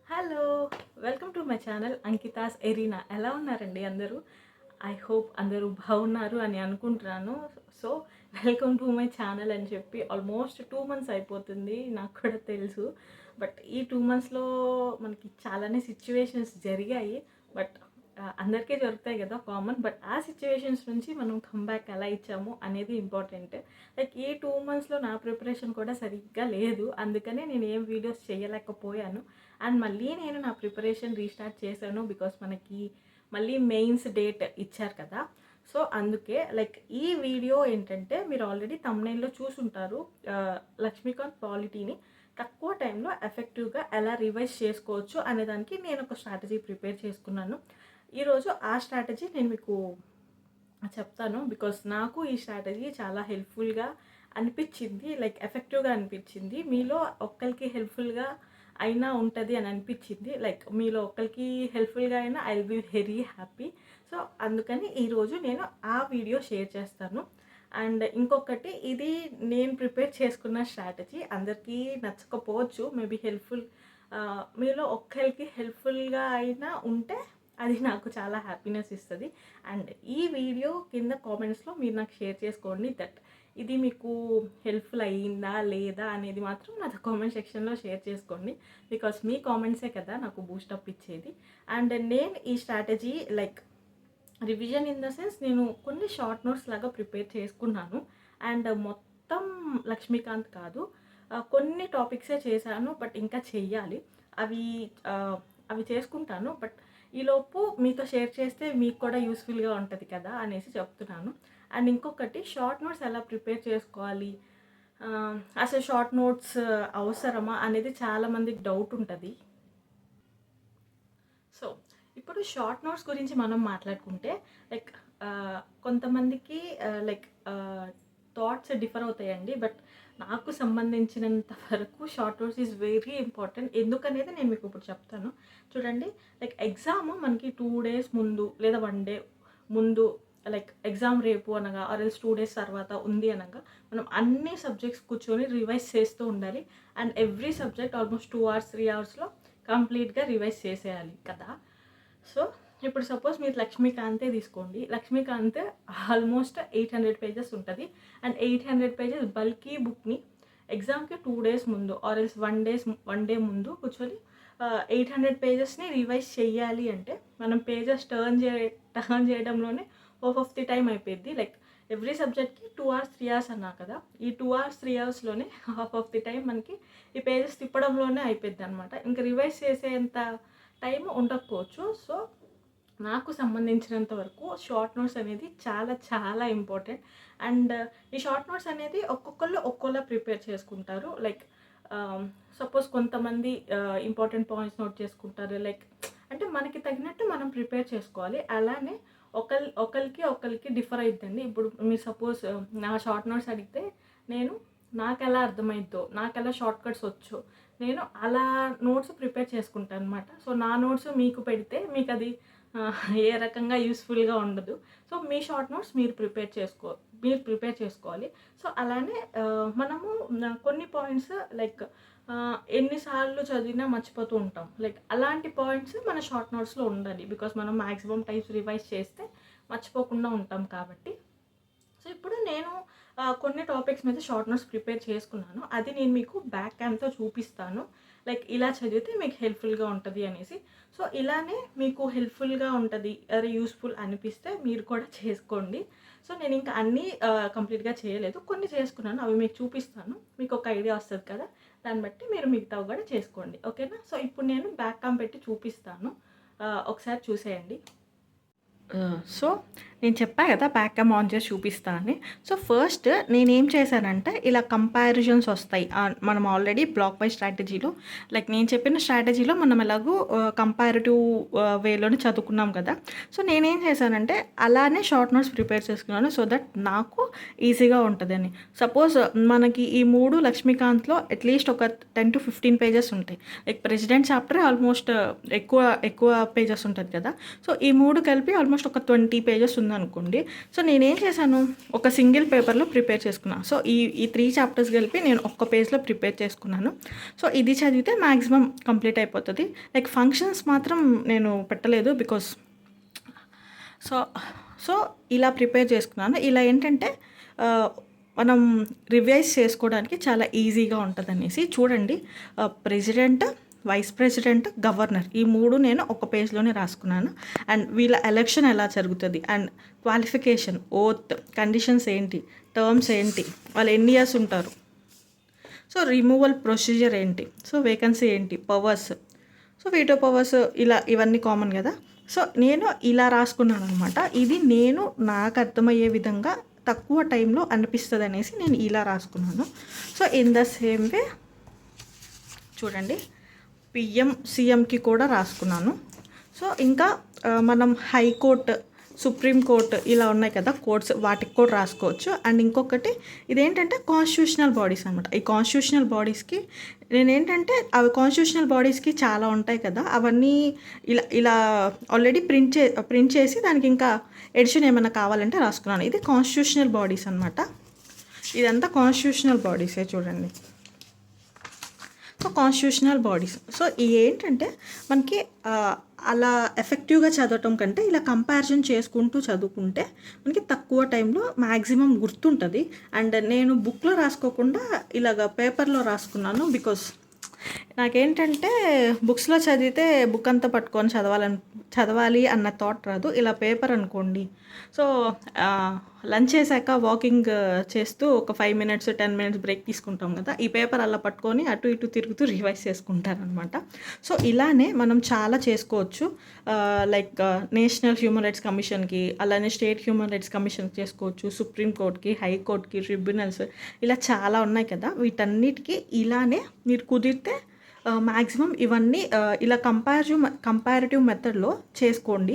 Hello, welcome to my channel Ankita's arena. ఎలా ఉన్నారండి అందరూ? ఐ హోప్ అందరూ బాగున్నారు అని అనుకుంటున్నాను. So welcome to my channel అని చెప్పి ఆల్మోస్ట్ 2 months అయిపోతుంది, నాకు కూడా తెలుసు. బట్ ఈ 2 monthsలో మనకి చాలానే సిచ్యువేషన్స్ జరిగాయి. బట్ అందరికీ జరుగుతాయి కదా, కామన్. బట్ ఆ సిచ్యువేషన్స్ నుంచి మనం కంబ్యాక్ ఎలా ఇచ్చాము అనేది ఇంపార్టెంట్. లైక్ ఈ 2 monthsలో నా ప్రిపరేషన్ కూడా సరిగ్గా లేదు, అందుకనే నేను ఏం వీడియోస్ చేయలేకపోయాను. అండ్ మళ్ళీ నేను నా ప్రిపరేషన్ రీస్టార్ట్ చేశాను, బికాస్ మనకి మళ్ళీ మెయిన్స్ డేట్ ఇచ్చారు కదా. సో అందుకే లైక్ ఈ వీడియో ఏంటంటే, మీరు ఆల్రెడీ థంబ్నెయిల్లో చూసుంటారు, లక్ష్మీకాంత్ పాలిటీని తక్కువ టైంలో ఎఫెక్టివ్గా ఎలా రివైజ్ చేసుకోవచ్చు అనేదానికి నేను ఒక స్ట్రాటజీ ప్రిపేర్ చేసుకున్నాను. ఈరోజు ఆ స్ట్రాటజీ నేను మీకు చెప్తాను, బికాస్ నాకు ఈ స్ట్రాటజీ చాలా హెల్ప్ఫుల్గా అనిపించింది, లైక్ ఎఫెక్టివ్గా అనిపించింది. మీలో ఒక్కరికి హెల్ప్ఫుల్గా అయినా ఉంటుంది అని అనిపించింది. లైక్ మీలో ఒక్కరికి హెల్ప్ఫుల్గా అయినా I will be very happy. So అందుకని ఈరోజు నేను ఆ వీడియో షేర్ చేస్తాను. అండ్ ఇంకొకటి, ఇది నేను ప్రిపేర్ చేసుకున్న స్ట్రాటజీ అందరికీ నచ్చకపోవచ్చు, మేబీ హెల్ప్ఫుల్, మీలో ఒక్కరికి హెల్ప్ఫుల్గా అయినా ఉంటే అది నాకు చాలా హ్యాపీనెస్ ఇస్తుంది. అండ్ ఈ వీడియో కింద కామెంట్స్లో మీరు నాకు షేర్ చేసుకోండి దట్ ఇది మీకు హెల్ప్ఫుల్ అయ్యిందా లేదా అనేది మాత్రం నాకు కామెంట్ సెక్షన్లో షేర్ చేసుకోండి, బికాస్ మీ కామెంట్సే కదా నాకు బూస్టప్ ఇచ్చేది. అండ్ నేను ఈ strategy like revision in the sense, నేను కొన్ని షార్ట్ నోట్స్ లాగా ప్రిపేర్ చేసుకున్నాను. అండ్ మొత్తం లక్ష్మీకాంత్ కాదు, కొన్ని టాపిక్సే చేశాను, బట్ ఇంకా చెయ్యాలి. అవి చేసుకుంటాను. బట్ ఈలోపు మీతో షేర్ చేస్తే మీకు కూడా యూస్ఫుల్గా ఉంటుంది కదా అనేసి చెప్తున్నాను. అండ్ ఇంకొకటి, షార్ట్ నోట్స్ ఎలా ప్రిపేర్ చేసుకోవాలి, అసలు షార్ట్ నోట్స్ అవసరమా అనేది చాలామందికి డౌట్ ఉంటుంది. సో ఇప్పుడు షార్ట్ నోట్స్ గురించి మనం మాట్లాడుకుంటే, లైక్ కొంతమందికి లైక్ థాట్స్ డిఫర్ అవుతాయండి. బట్ నాకు సంబంధించినంత వరకు short notes is very important. ఎందుకనేది నేను మీకు ఇప్పుడు చెప్తాను. చూడండి, లైక్ ఎగ్జామ్ మనకి 2 days ముందు లేదా 1 day ముందు, లైక్ ఎగ్జామ్ రేపు అనగా ఆర్ ఎల్స్ 2 days తర్వాత ఉంది అనగా మనం అన్ని సబ్జెక్ట్స్ కూర్చొని రివైజ్ చేస్తూ ఉండాలి. And every subject almost 2 hours 3 hoursలో కంప్లీట్గా రివైజ్ చేసేయాలి కదా. సో ఇప్పుడు సపోజ్ మీరు లక్ష్మీకాంతే తీసుకోండి. లక్ష్మీకాంత్ ఆల్మోస్ట్ 800 pages ఉంటుంది. అండ్ 800 pages బల్కీ బుక్ని ఎగ్జామ్కి 2 days ముందు ఆర్ ఎల్స్ 1 day ముందు కూర్చొని 800 pagesని రివైజ్ చేయాలి అంటే మనం పేజెస్ టర్న్ చేయడంలోనే హాఫ్ ఆఫ్ ది టైం అయిపోయింది. లైక్ ఎవ్రీ సబ్జెక్ట్కి 2 hours 3 hours అన్నా కదా, ఈ 2 hours 3 hoursలోనే హాఫ్ ఆఫ్ ది టైం మనకి ఈ పేజెస్ తిప్పడంలోనే అయిపోద్ది అనమాట. ఇంకా రివైజ్ చేసేంత టైం ఉండకపోవచ్చు. సో నాకు సంబంధించినంత వరకు షార్ట్ నోట్స్ అనేది చాలా చాలా ఇంపార్టెంట్. అండ్ ఈ షార్ట్ నోట్స్ అనేది ఒక్కొక్కళ్ళు ఒక్కోలా ప్రిపేర్ చేసుకుంటారు. లైక్ సపోజ్ కొంతమంది ఇంపార్టెంట్ పాయింట్స్ నోట్ చేసుకుంటారు. లైక్ అంటే మనకి తగినట్టు మనం ప్రిపేర్ చేసుకోవాలి. అలానే ఒకరికి డిఫర్ అవుతుందండి. ఇప్పుడు మీరు సపోజ్ నా షార్ట్ నోట్స్ అడిగితే నాకు ఎలా అర్థమైద్దో, నాకు ఎలా షార్ట్ కట్స్ వచ్చో నేను అలా నోట్స్ ప్రిపేర్ చేసుకుంటాను అనమాట. సో నా నోట్స్ మీకు పెడితే మీకు అది ఏ రకంగా యూస్ఫుల్గా ఉండదు. సో మీ షార్ట్ నోట్స్ మీరు ప్రిపేర్ చేసుకోవాలి. సో అలానే మనము కొన్ని పాయింట్స్ లైక్ ఎన్నిసార్లు చదివినా మర్చిపోతూ ఉంటాం. లైక్ అలాంటి పాయింట్స్ మన షార్ట్ నోట్స్లో ఉండాలి, బికాస్ మనం మ్యాక్సిమం టైమ్స్ రివైజ్ చేస్తే మర్చిపోకుండా ఉంటాం కాబట్టి. సో ఇప్పుడు నేను కొన్ని టాపిక్స్ మీద షార్ట్ నోట్స్ ప్రిపేర్ చేసుకున్నాను. అది నేను మీకు బ్యాక్ క్యామ్తో చూపిస్తాను. లైక్ ఇలా చదివితే మీకు హెల్ప్ఫుల్గా ఉంటుంది అనేసి. సో ఇలానే మీకు హెల్ప్ఫుల్గా ఉంటుంది, యూస్ఫుల్ అనిపిస్తే మీరు కూడా చేసుకోండి. సో నేను ఇంకా అన్నీ కంప్లీట్గా చేయలేదు, కొన్ని చేసుకున్నాను, అవి మీకు చూపిస్తాను. మీకు ఒక ఐడియా వస్తుంది కదా, దాన్ని బట్టి మీరు మిగతావి కూడా చేసుకోండి, ఓకేనా. సో ఇప్పుడు నేను బ్యాక్ క్యామ్ పెట్టి చూపిస్తాను, ఒకసారి చూసేయండి. సో నేను చెప్పాను కదా బ్యాక్ క్యామ్ ఆన్ చేసి చూపిస్తా అని. సో ఫస్ట్ నేనేం చేశానంటే, ఇలా కంపారిజన్స్ వస్తాయి. మనం ఆల్రెడీ బ్లాక్ బై స్ట్రాటజీలో, లైక్ నేను చెప్పిన స్ట్రాటజీలో మనం ఎలాగో కంపారిటివ్ వేలోనే చదువుకున్నాం కదా. సో నేనేం చేశానంటే అలానే షార్ట్ నోట్స్ ప్రిపేర్ చేసుకున్నాను, సో దట్ నాకు ఈజీగా ఉంటుందని. సపోజ్ మనకి ఈ 3 లక్ష్మీకాంత్లో అట్లీస్ట్ ఒక 10 to 15 pages ఉంటాయి. లైక్ ప్రెసిడెంట్ చాప్టర్ ఆల్మోస్ట్ ఎక్కువ పేజెస్ ఉంటుంది కదా. సో ఈ 3 కలిపి ఆల్మోస్ట్ ఆల్మోస్ట్ ఒక 20 పేజెస్ ఉందనుకోండి. సో నేనేం చేశాను, ఒక సింగిల్ పేపర్లో ప్రిపేర్ చేసుకున్నాను. సో ఈ 3 చాప్టర్స్ కలిపి నేను ఒక్క పేజ్లో ప్రిపేర్ చేసుకున్నాను. సో ఇది చదివితే మ్యాక్సిమం కంప్లీట్ అయిపోతుంది. లైక్ ఫంక్షన్స్ మాత్రం నేను పెట్టలేదు బికాస్ సో సో ఇలా ప్రిపేర్ చేసుకున్నాను. ఇలా ఏంటంటే మనం రివైజ్ చేసుకోవడానికి చాలా ఈజీగా ఉంటుందనేసి. చూడండి, ప్రెసిడెంట్, వైస్ ప్రెసిడెంట్, గవర్నర్, ఈ 3 నేను ఒక పేజ్లోనే రాసుకున్నాను. అండ్ వీళ్ళ ఎలక్షన్ ఎలా జరుగుతుంది, అండ్ క్వాలిఫికేషన్, ఓత్, కండిషన్స్ ఏంటి, టర్మ్స్ ఏంటి, వాళ్ళు ఎన్ని ఇయర్స్ ఉంటారు, సో రిమూవల్ ప్రొసీజర్ ఏంటి, సో వేకెన్సీ ఏంటి, పవర్స్, సో వీటో పవర్స్, ఇలా ఇవన్నీ కామన్ కదా. సో నేను ఇలా రాసుకున్నాను అనమాట. ఇది నేను నాకు అర్థమయ్యే విధంగా తక్కువ టైంలో అనిపిస్తుంది అనేసి నేను ఇలా రాసుకున్నాను. So in the same way చూడండి, పిఎం సీఎంకి కూడా రాసుకున్నాను. సో ఇంకా మనం హైకోర్టు, సుప్రీంకోర్టు ఇలా ఉన్నాయి కదా కోర్ట్స్, వాటికి కూడా రాసుకోవచ్చు. అండ్ ఇంకొకటి ఇదేంటంటే కాన్స్టిట్యూషనల్ బాడీస్ అనమాట. ఈ కాన్స్టిట్యూషనల్ బాడీస్కి నేనేంటంటే అవి కాన్స్టిట్యూషనల్ బాడీస్కి చాలా ఉంటాయి కదా, అవన్నీ ఇలా ఇలా ఆల్రెడీ ప్రింట్ చేసి దానికి ఇంకా ఎడిషన్ ఏమైనా కావాలంటే రాసుకున్నాను. ఇది కాన్స్టిట్యూషనల్ బాడీస్ అనమాట. ఇదంతా కాన్స్టిట్యూషనల్ బాడీసే చూడండి. సో కాన్స్టిట్యూషనల్ బాడీస్, సో ఏంటంటే మనకి అలా ఎఫెక్టివ్గా చదవటం కంటే ఇలా కంపారిజన్ చేసుకుంటూ చదువుకుంటే మనకి తక్కువ టైంలో మ్యాక్సిమం గుర్తుంటుంది. అండ్ నేను బుక్లో రాసుకోకుండా ఇలాగ పేపర్లో రాసుకున్నాను. బికాస్ నాకేంటంటే బుక్స్లో చదివితే బుక్ అంతా పట్టుకొని చదవాలి అన్న థాట్ రాదు. ఇలా పేపర్ అనుకోండి, సో లంచ్ చేశాక వాకింగ్ చేస్తూ ఒక 5 మినిట్స్ 10 మినిట్స్ బ్రేక్ తీసుకుంటాం కదా, ఈ పేపర్ అలా పట్టుకొని అటు ఇటు తిరుగుతూ రివైజ్ చేసుకుంటారనమాట. సో ఇలానే మనం చాలా చేసుకోవచ్చు. లైక్ నేషనల్ హ్యూమన్ రైట్స్ కమిషన్కి, అలానే స్టేట్ హ్యూమన్ రైట్స్ కమిషన్కి చేసుకోవచ్చు, సుప్రీంకోర్టుకి, హైకోర్టుకి, ట్రిబ్యునల్స్, ఇలా చాలా ఉన్నాయి కదా. వీటన్నిటికీ ఇలానే మీరు కుదిరితే మ్యాక్సిమం ఇవన్నీ ఇలా కంపారిటివ్ మెథడ్లో చేసుకోండి,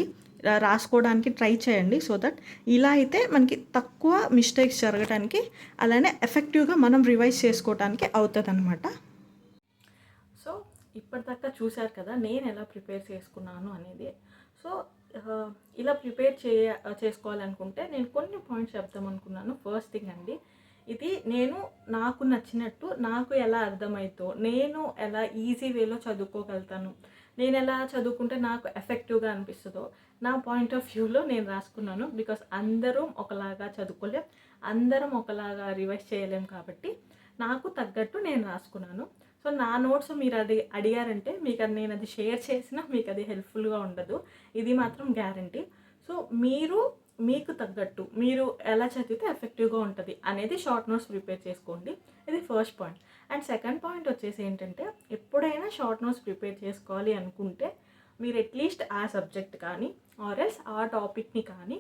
రాసుకోవడానికి ట్రై చేయండి. సో దట్ ఇలా అయితే మనకి తక్కువ మిస్టేక్స్ జరగడానికి, అలానే ఎఫెక్టివ్గా మనం రివైజ్ చేసుకోవడానికి అవుతుంది అనమాట. సో ఇప్పటిదాకా చూశారు కదా నేను ఎలా ప్రిపేర్ చేసుకున్నాను అనేది. సో ఇలా ప్రిపేర్ చేసుకోవాలనుకుంటే నేను కొన్ని పాయింట్స్ చెప్దాం అనుకున్నాను. ఫస్ట్ థింగ్ అండి, ఇది నేను నాకు నచ్చినట్టు, నాకు ఎలా అర్థమవుతో, నేను ఎలా ఈజీ వేలో చదువుకోగలుగుతాను, నేను ఎలా చదువుకుంటే నాకు ఎఫెక్టివ్గా అనిపిస్తుందో నా పాయింట్ ఆఫ్ వ్యూలో నేను రాసుకున్నాను. బికాస్ అందరం ఒకలాగా చదువుకోలేం, అందరం ఒకలాగా రివైజ్ చేయలేం, కాబట్టి నాకు తగ్గట్టు నేను రాసుకున్నాను. సో నా నోట్స్ మీరు అడిగారంటే నేను అది షేర్ చేసినా మీకు అది హెల్ప్ఫుల్గా ఉండదు, ఇది మాత్రం గ్యారంటీ. సో మీకు తగ్గట్టు మీరు ఎలా చదివితే ఎఫెక్టివ్గా ఉంటుంది అనేది షార్ట్ నోట్స్ ప్రిపేర్ చేసుకోండి. ఇది first point. And second point వచ్చేసి ఏంటంటే, ఎప్పుడైనా షార్ట్ నోట్స్ ప్రిపేర్ చేసుకోవాలి అనుకుంటే మీరు అట్లీస్ట్ ఆ సబ్జెక్ట్ కానీ ఆర్ఎల్స్ ఆ టాపిక్ని కానీ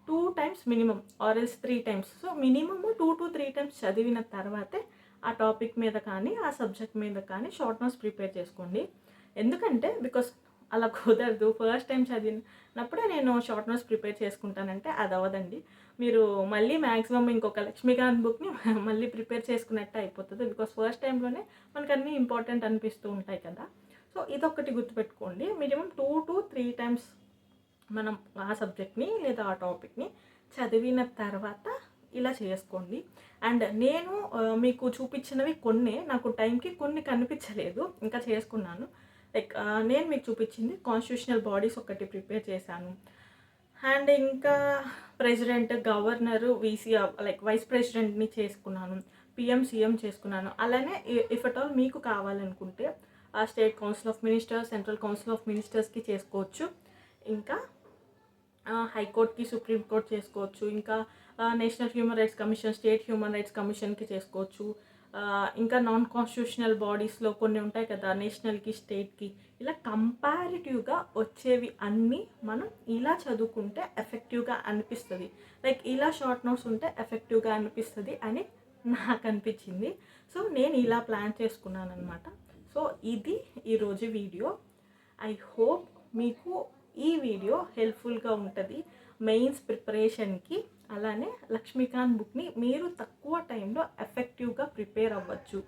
2 times minimum, or else 3 times, so minimum 2 to 3 times చదివిన తర్వాతే ఆ టాపిక్ మీద కానీ ఆ సబ్జెక్ట్ మీద కానీ షార్ట్ నోట్స్ ప్రిపేర్ చేసుకోండి. ఎందుకంటే బికాస్ అలా కుదరదు. ఫస్ట్ టైం చదివినప్పుడే నేను షార్ట్ నోట్స్ ప్రిపేర్ చేసుకుంటానంటే అది అవ్వదండి. మీరు మళ్ళీ మ్యాక్సిమం ఇంకొక లక్ష్మీకాంత్ బుక్ని మళ్ళీ ప్రిపేర్ చేసుకున్నట్టు అయిపోతుంది. బికాస్ ఫస్ట్ టైంలోనే మనకు అన్నీ ఇంపార్టెంట్ అనిపిస్తూ ఉంటాయి కదా. సో ఇదొకటి గుర్తుపెట్టుకోండి, మినిమం 2 to 3 times మనం ఆ సబ్జెక్ట్ని లేదా ఆ టాపిక్ని చదివిన తర్వాత ఇలా చేసుకోండి. అండ్ నేను మీకు చూపించినవి కొన్ని నాకు టైంకి కొన్ని కనిపించలేదు, ఇంకా చేసుకున్నాను. లైక్ నేను మీకు చూపించింది కాన్స్టిట్యూషనల్ బాడీస్ ఒకటి ప్రిపేర్ చేశాను. అండ్ ఇంకా president, governor, VC like vice ప్రెసిడెంట్ని చేసుకున్నాను, పిఎం సీఎం చేసుకున్నాను. అలానే ఇఫ్ అట్ ఆల్ మీకు కావాలనుకుంటే state council of ministers, central council of మినిస్టర్స్కి చేసుకోవచ్చు, ఇంకా హైకోర్టుకి, సుప్రీంకోర్టు చేసుకోవచ్చు, ఇంకా national human rights commission, state human rights కమిషన్కి చేసుకోవచ్చు, ఇంకా నాన్ కాన్స్టిట్యూషనల్ బాడీస్లో కొన్ని ఉంటాయి కదా, నేషనల్కి, స్టేట్కి, ఇలా కంపారిటివ్గా వచ్చేవి అన్నీ మనం ఇలా చదువుకుంటే ఎఫెక్టివ్గా అనిపిస్తుంది. లైక్ ఇలా షార్ట్ నోట్స్ ఉంటే ఎఫెక్టివ్గా అనిపిస్తుంది అని నాకు అనిపించింది. సో నేను ఇలా ప్లాన్ చేసుకున్నాను అనమాట. సో ఇది ఈరోజు వీడియో. ఐ హోప్ మీకు ఈ వీడియో హెల్ప్ఫుల్గా ఉంటుంది మెయిన్స్ ప్రిపరేషన్కి. అలానే లక్ష్మీకాంత్ బుక్ని మీరు తక్కువ టైంలో ఎఫెక్టివ్గా ప్రిపేర్ అవ్వచ్చు,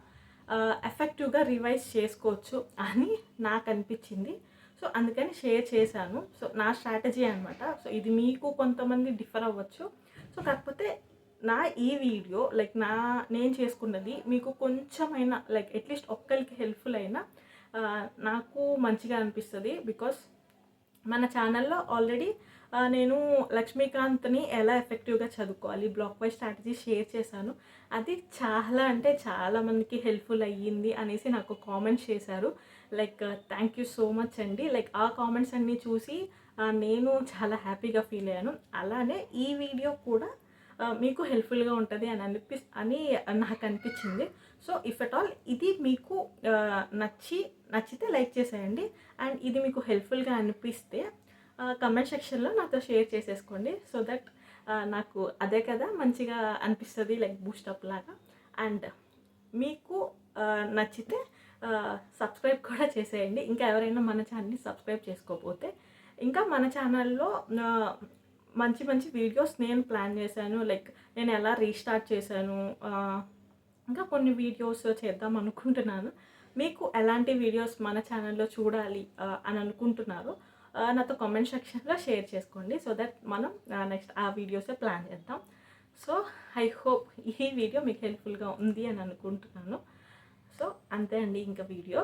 ఎఫెక్టివ్గా రివైజ్ చేసుకోవచ్చు అని నాకు అనిపించింది. సో అందుకని షేర్ చేశాను. సో నా స్ట్రాటజీ అనమాట. సో ఇది మీకు కొంతమంది డిఫర్ అవ్వచ్చు. సో కాకపోతే నా ఈ వీడియో లైక్ నేను చేసుకున్నది మీకు కొంచెమైనా లైక్ అట్లీస్ట్ ఒక్కరికి హెల్ప్‌ఫుల్ అయినా నాకు మంచిగా అనిపిస్తది. బికాస్ మన ఛానల్‌లో ఆల్రెడీ నేను లక్ష్మీకాంత్‌ని ఎలా ఎఫెక్టివ్‌గా చదువుకోవాలి, బ్లాక్ వైజ్ స్ట్రాటజీ షేర్ చేశాను. అది చాలా అంటే చాలా మందికి హెల్ప్‌ఫుల్ అయ్యింది అనేసి నాకు కామెంట్స్ చేశారు. Like thank you so much అండి. లైక్ ఆ కామెంట్స్ అన్నీ చూసి నేను చాలా హ్యాపీగా ఫీల్ అయ్యాను. అలానే ఈ వీడియో కూడా మీకు హెల్ప్‌ఫుల్‌గా ఉంటది అని నాకు అనిపించింది. సో ఇఫ్ ఎట్ ఆల్ ఇది మీకు నచ్చితే లైక్ చేసేయండి. అండ్ ఇది మీకు హెల్ప్‌ఫుల్‌గా అనిపిస్తే కమెంట్ సెక్షన్‌లో నాతో షేర్ చేసేసుకోండి. సో దట్ నాకు అదే కదా మంచిగా అనిపిస్తది లైక్ బూస్టప్ లాగా. అండ్ మీకు నచ్చితే సబ్స్క్రైబ్ కూడా చేసేయండి. ఇంకా ఎవరైనా మన ఛానల్‌ని సబ్స్క్రైబ్ చేసుకోకపోతే. ఇంకా మన ఛానల్‌లో మంచి మంచి వీడియోస్ నేను ప్లాన్ చేశాను. లైక్ నేను ఎలా రీస్టార్ట్ చేశాను, ఇంకా కొన్ని వీడియోస్ చేద్దాం అనుకుంటున్నాను. మీకు ఎలాంటి వీడియోస్ మన ఛానల్‌లో చూడాలి అని అనుకుంటున్నారో నాతో కామెంట్ సెక్షన్‌లో షేర్ చేసుకోండి. సో దట్ మనం నెక్స్ట్ ఆ వీడియోసే ప్లాన్ చేద్దాం. సో ఐ హోప్ ఈ వీడియో మీకు హెల్ప్‌ఫుల్‌గా ఉంది అని అనుకుంటున్నాను. సో అంతే అండి ఇంకా వీడియో.